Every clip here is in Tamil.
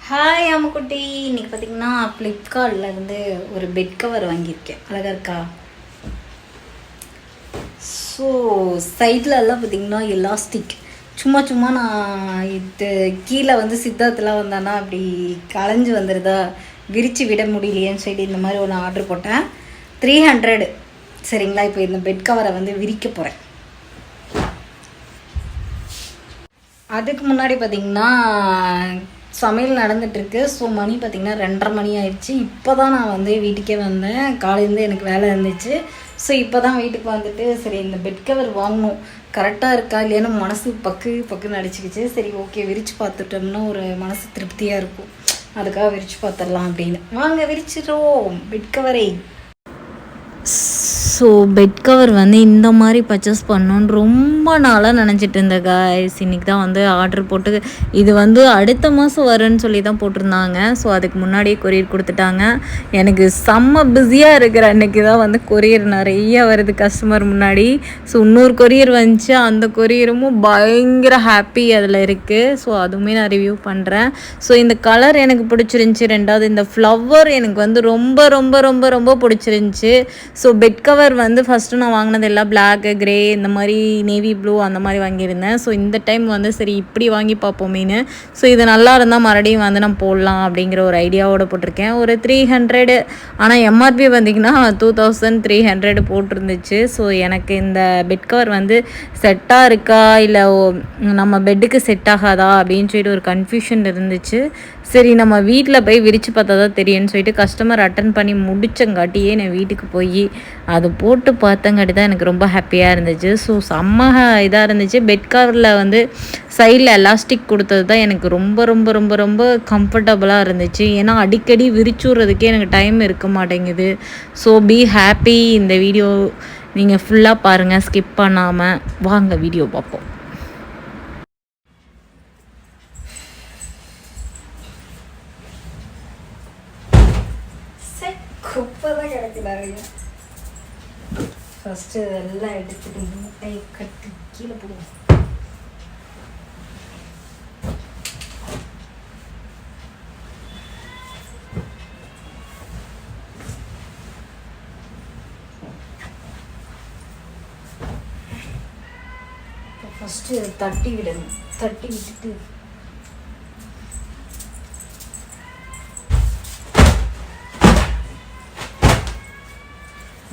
ஹாய் அம்முக்குட்டி. இன்னைக்கு பார்த்தீங்கன்னா ஃப்ளிப்கார்ட்லேருந்து ஒரு பெட் கவர் வாங்கியிருக்கேன். அழகாக இருக்கா? ஸோ சைட்லலாம் பார்த்தீங்கன்னா எலாஸ்டிக் சும்மா சும்மா நான் இது கீழே வந்து சித்தார்த்தெலாம் வந்தானா அப்படி களைஞ்சு வந்துடுதா, விரித்து விட முடியலையேன்னு சொல்லி இந்த மாதிரி ஒன்று ஆர்டர் போட்டேன். 300 சரிங்களா. இப்போ இந்த பெட் கவரை வந்து விரிக்க போகிறேன். அதுக்கு முன்னாடி பார்த்திங்கன்னா சமையல் நடந்துகிட்ருக்கு. ஸோ மணி பார்த்திங்கன்னா 2:30 மணி ஆயிடுச்சு. இப்போ தான் நான் வந்து வீட்டுக்கே வந்தேன். காலையிலேருந்து எனக்கு வேலை இருந்துச்சு. ஸோ இப்போ தான் வீட்டுக்கு வந்துட்டு சரி இந்த பெட் கவர் வாங்கணும், கரெக்டாக இருக்கா இல்லையான்னு மனசு பக்குன்னு அடிச்சுக்கிச்சு. சரி ஓகே, விரித்து பார்த்துட்டோம்னா ஒரு மனசு திருப்தியாக இருக்கும். அதுக்காக விரித்து பார்த்துடலாம் அப்படின்னு வாங்க விரிச்சிடுவோம் பெட் கவரை. ஸோ பெட் கவர் வந்து இந்த மாதிரி பர்ச்சேஸ் பண்ணணுன்னு ரொம்ப நாளாக நினச்சிட்டு இருந்தேன் காய்ஸ். இன்றைக்கி தான் வந்து ஆர்டர் போட்டு இது வந்து அடுத்த மாதம் வரும்னு சொல்லி தான் போட்டிருந்தாங்க. ஸோ அதுக்கு முன்னாடியே கொரியர் கொடுத்துட்டாங்க. எனக்கு செம்ம பிஸியாக இருக்கிற அன்றைக்கி தான் வந்து கொரியர் நிறைய வருது கஸ்டமர் முன்னாடி. ஸோ இன்னொரு கொரியர் வந்துச்சு, அந்த கொரியரும் பயங்கர ஹாப்பி அதில் இருக்குது. ஸோ அதுவுமே நான் ரிவ்யூ பண்ணுறேன். ஸோ இந்த கலர் எனக்கு பிடிச்சிருந்துச்சி. ரெண்டாவது இந்த ஃப்ளவர் எனக்கு வந்து ரொம்ப ரொம்ப ரொம்ப ரொம்ப பிடிச்சிருந்துச்சி. ஸோ பெட் கவர் வந்து ஃபஸ்ட்டு நான் வாங்கினது எல்லாம் பிளாக்கு, கிரே, இந்த மாதிரி நேவி ப்ளூ அந்த மாதிரி வாங்கியிருந்தேன். ஸோ இந்த டைம் வந்து சரி இப்படி வாங்கி பார்ப்போமேனு. ஸோ இது நல்லா இருந்தால் மறுபடியும் வந்து நான் போடலாம் அப்படிங்கிற ஒரு ஐடியாவோடு போட்டிருக்கேன். ஒரு 300, ஆனால் எம்ஆர்பி பார்த்திங்கன்னா 2300 போட்டிருந்துச்சு. ஸோ எனக்கு இந்த பெட் கவர் வந்து செட்டாக இருக்கா இல்லை நம்ம பெட்டுக்கு செட் ஆகாதா அப்படின்னு சொல்லிட்டு ஒரு கன்ஃபியூஷன் இருந்துச்சு. சரி நம்ம வீட்டில் போய் விரித்து பார்த்தா தான் தெரியும்னு சொல்லிட்டு கஸ்டமர் அட்டன் பண்ணி முடிச்சங்காட்டியே நான் வீட்டுக்கு போய் அது போட்டு பார்த்தங்காட்டி தான் எனக்கு ரொம்ப ஹாப்பியாக இருந்துச்சு. ஸோ செம்ம இதாக இருந்துச்சு. பெட் கவரில் வந்து சைடில் எலாஸ்டிக் கொடுத்தது தான் எனக்கு ரொம்ப ரொம்ப ரொம்ப ரொம்ப கம்ஃபர்டபுளாக இருந்துச்சு. ஏன்னா அடிக்கடி விரிச்சுடுறதுக்கே எனக்கு டைம் இருக்க மாட்டேங்குது. So be happy. இந்த வீடியோ நீங்கள் ஃபுல்லாக பாருங்கள், ஸ்கிப் பண்ணாமல். வாங்க வீடியோ பார்ப்போம். குப்பை தான் கிடைக்கிறாங்க. ஃபஸ்ட்டு இதெல்லாம் எடுத்துட்டு மூட்டையை கட்டி கீழே போடுவோம். ஃபஸ்ட்டு தட்டி விடணும். தட்டி விட்டுட்டு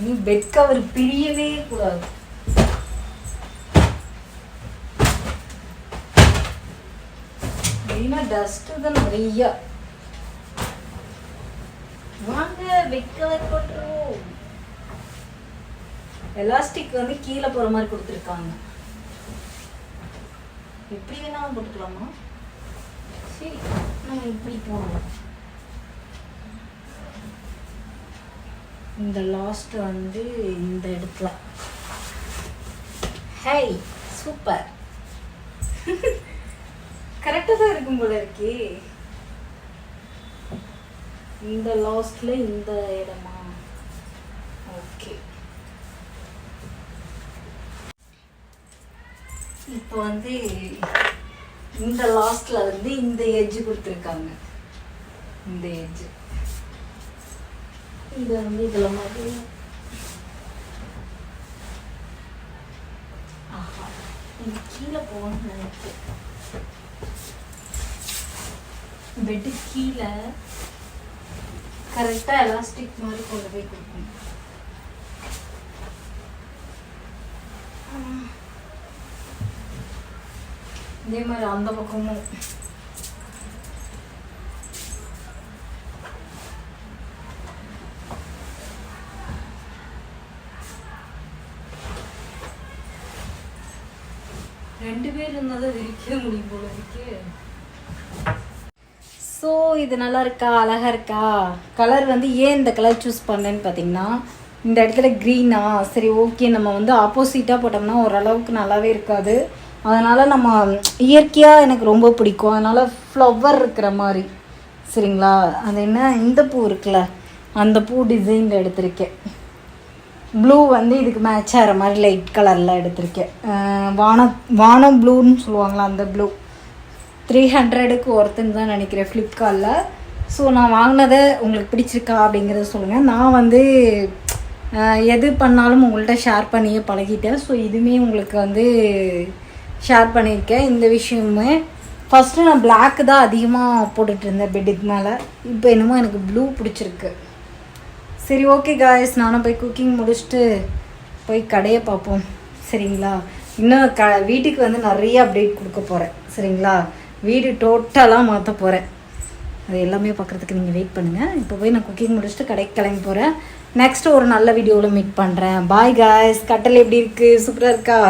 நீ பெட் கவர் பிரியவே கூடாது. மெயினா டஸ்ட்டு தான் நிறையா. வாங்க பெட் கவர் போட்டுருவோம். எலாஸ்டிக் வந்து கீழே போகிற மாதிரி கொடுத்துருக்காங்க. எப்படி வேணாலும் போட்டுக்கலாமா? சரி நம்ம இப்படி போகணும். இந்த லாஸ்ட் வந்து இந்த இடத்துல. ஹே சூப்பர், கரெக்டாக தான் இருக்கும் போல இருக்கே. இந்த லாஸ்ட்ல இந்த இடமா? ஓகே. இப்போ வந்து இந்த லாஸ்ட்ல வந்து இந்த எட்ஜ் கொடுத்துருக்காங்க. இந்த எட்ஜ் இது வந்து இதில் மாதிரி. ஆஹா, இது கீழே போகணும்னு நினைக்கிறேன். பெட்டு கீழே கரெக்டாக எலாஸ்டிக் மாதிரி கொண்டு போய் கொடுக்கணும். இதே மாதிரி அந்த பக்கமும். ரெண்டு பேர் இருந்தால் தான் விரிக்க முடியும் போல இருக்கு. ஸோ இது நல்லா இருக்கா, அழகாக இருக்கா? கலர் வந்து ஏன் இந்த கலர் சூஸ் பண்ணேன்னு பார்த்தீங்கன்னா, இந்த இடத்துல க்ரீனா, சரி ஓகே நம்ம வந்து ஆப்போசிட்டாக போட்டோம்னா ஓரளவுக்கு நல்லாவே இருக்காது. அதனால் நம்ம இயற்கையாக எனக்கு ரொம்ப பிடிக்கும். அதனால் ஃப்ளவர் இருக்கிற மாதிரி சரிங்களா. அது என்ன, இந்த பூ இருக்குல்ல, அந்த பூ டிசைனில் எடுத்திருக்கேன். ப்ளூ வந்து இதுக்கு மேட்ச் ஆகிற மாதிரி லைட் கலரில் எடுத்திருக்கேன். வானம் ப்ளூன்னு சொல்லுவாங்களா, அந்த ப்ளூ. 300க்கு ஒருத்தன்னு தான் நினைக்கிறேன் ஃப்ளிப்கார்ட்டில். ஸோ நான் வாங்கினதை உங்களுக்கு பிடிச்சிருக்கா அப்படிங்கிறத சொல்லுங்கள். நான் வந்து எது பண்ணாலும் உங்கள்கிட்ட ஷேர் பண்ணியே பழகிட்டேன். ஸோ இதுவுமே உங்களுக்கு வந்து ஷேர் பண்ணியிருக்கேன் இந்த விஷயமுமே. ஃபஸ்ட்டு நான் பிளாக்கு தான் அதிகமாக போட்டுட்டு இருந்தேன் பெட்டுக்கு மேலே. இப்போ என்னமோ எனக்கு ப்ளூ பிடிச்சிருக்கு. சரி ஓகே காய்ஸ், நானும் போய் குக்கிங் முடிச்சுட்டு போய் கடையை பார்ப்போம் சரிங்களா. இன்னும் வீட்டுக்கு வந்து நிறைய அப்டேட் கொடுக்க போகிறேன் சரிங்களா. வீடு டோட்டலாக மாற்ற போகிறேன். அது எல்லாமே பார்க்குறதுக்கு நீங்கள் வெயிட் பண்ணுங்கள். இப்போ போய் நான் குக்கிங் முடிச்சுட்டு கடைக்கு கிளம்பி போகிறேன். நெக்ஸ்ட்டு ஒரு நல்ல வீடியோவில் மீட் பண்ணுறேன். Bye guys. கட்டல் எப்படி இருக்குது? சூப்பராக இருக்கா?